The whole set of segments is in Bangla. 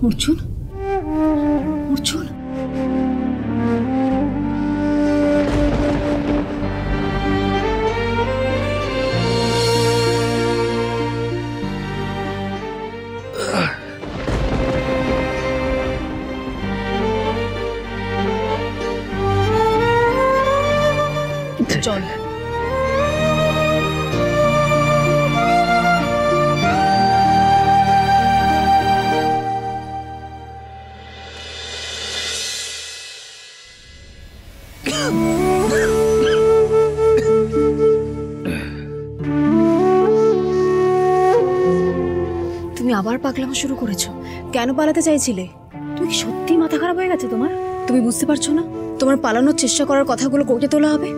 অর্জুন, অর্জুন, চল। তুমি আবার পাগলামো শুরু করেছো। কেন পালাতে চাইছিলে? তুমি কি সত্যি মাথা খারাপ হয়ে গেছে তোমার? তুমি বুঝতে পারছো না তোমার পালানোর চেষ্টা করার কথাগুলো কোর্টে তোলা হবে?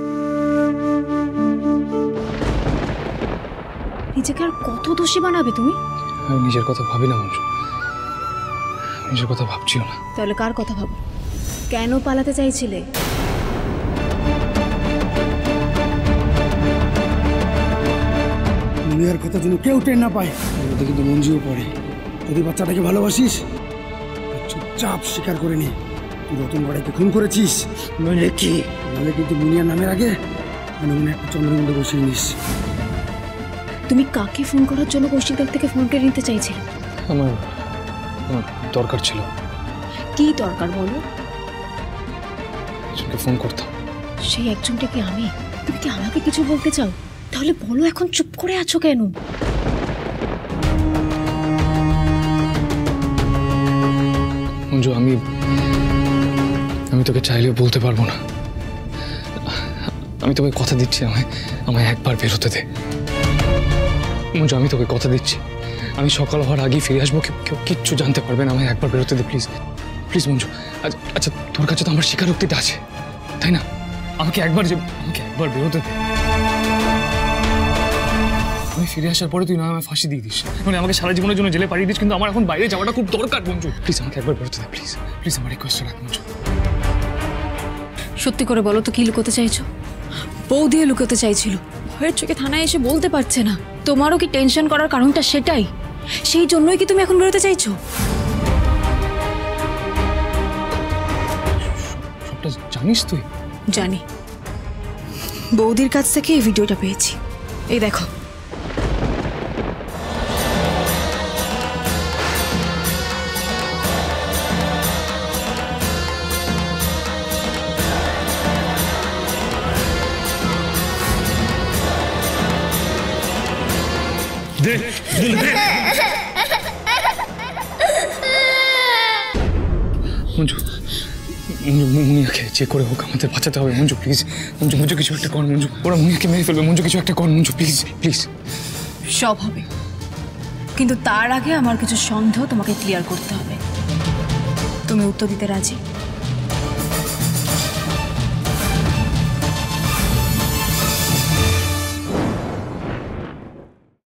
নিজেকে আর কত দোষী বানাবে তুমি? আমি নিজের কথা ভাবি না মঞ্জু, নিজের কথা ভাবছিও না। তাহলে কার কথা ভাবো? কেন পালাতে চাইছিলে? মুনিয়ার কথা যেন কেউ টের না পায়, ওদের কিন্তু মঞ্জুও পড়ে। যদি বাচ্চাটাকে ভালোবাসিস চুপচাপ স্বীকার করে নি তুই রতন বাড়াইকে খুন করেছিস। নইলে কি? নাহলে কিন্তু মুনিয়ার নামের আগে মনে মনে একটা চন্দ্রমুন্ড বসিয়ে নিস। তুমি কাকে ফোন করার জন্য কৌশিকদার থেকে ফোন কেড়ে নিতে চাইছিলে? আমার দরকার ছিল। কি দরকার বলো? একজনকে ফোন করতাম। সেই একজনটা কি আমি? তুমি কি আমাকে কিছু বলতে চাও? তাহলে বলো, এখন চুপ করে আছো কেন? মঞ্জু, আমি তোকে চাইলেও বলতে পারবো না। আমি তোকে কথা দিচ্ছি, আমায় একবার বেরোতে দে মঞ্জু। আমি তোকে কথা দিচ্ছি, আমি সকাল হওয়ার আগেই ফিরে আসবো। কেউ কিচ্ছু জানতে পারবে না। আমায় একবার বেরোতে দে প্লিজ, প্লিজ মঞ্জু। আচ্ছা, তোর কাছে তো আমার স্বীকারোক্তিটা আছে, তাই না? আমাকে একবার বেরোতে দে। আমি ফিরে আসার পরে তুই না আমায় ফাঁসি দিয়ে দিস, মানে আমাকে সারা জীবনের জন্য জেলে পাঠিয়ে দিস, কিন্তু আমার এখন বাইরে যাওয়াটা খুব দরকার মঞ্জু। প্লিজ আমাকে একবার বেরোতে দে, প্লিজ প্লিজ, আমার রিকোয়েস্ট রাখ মঞ্জু। সত্যি করে বলো তো, কি লুকোতে চাইছো? বউ দিয়ে লুকোতে চাইছিল, ভয়ের চোখে থানায় এসে বলতে পারছে না। তোমারও কি টেনশন করার কারণটা সেটাই? সেই জন্যই কি তুমি এখন বেরোতে চাইছো? সবটা জানিস তুই? জানি। বৌদির কাছ থেকে এই ভিডিওটা পেয়েছি, এই দেখো। মঞ্জু, মুনিয়াকে যে করে হোক আমাদের বাঁচাতে হবে মঞ্জু, প্লিজ মঞ্জু। মঞ্জু কিছু একটা কর মঞ্জু, ওরা মুনিয়াকে মেরে ফেলবে মঞ্জু। কিছু একটা কর মঞ্জু, প্লিজ প্লিজ। সব হবে, কিন্তু তার আগে আমার কিছু সন্দেহ তোমাকে ক্লিয়ার করতে হবে। তুমি উত্তর দিতে রাজি?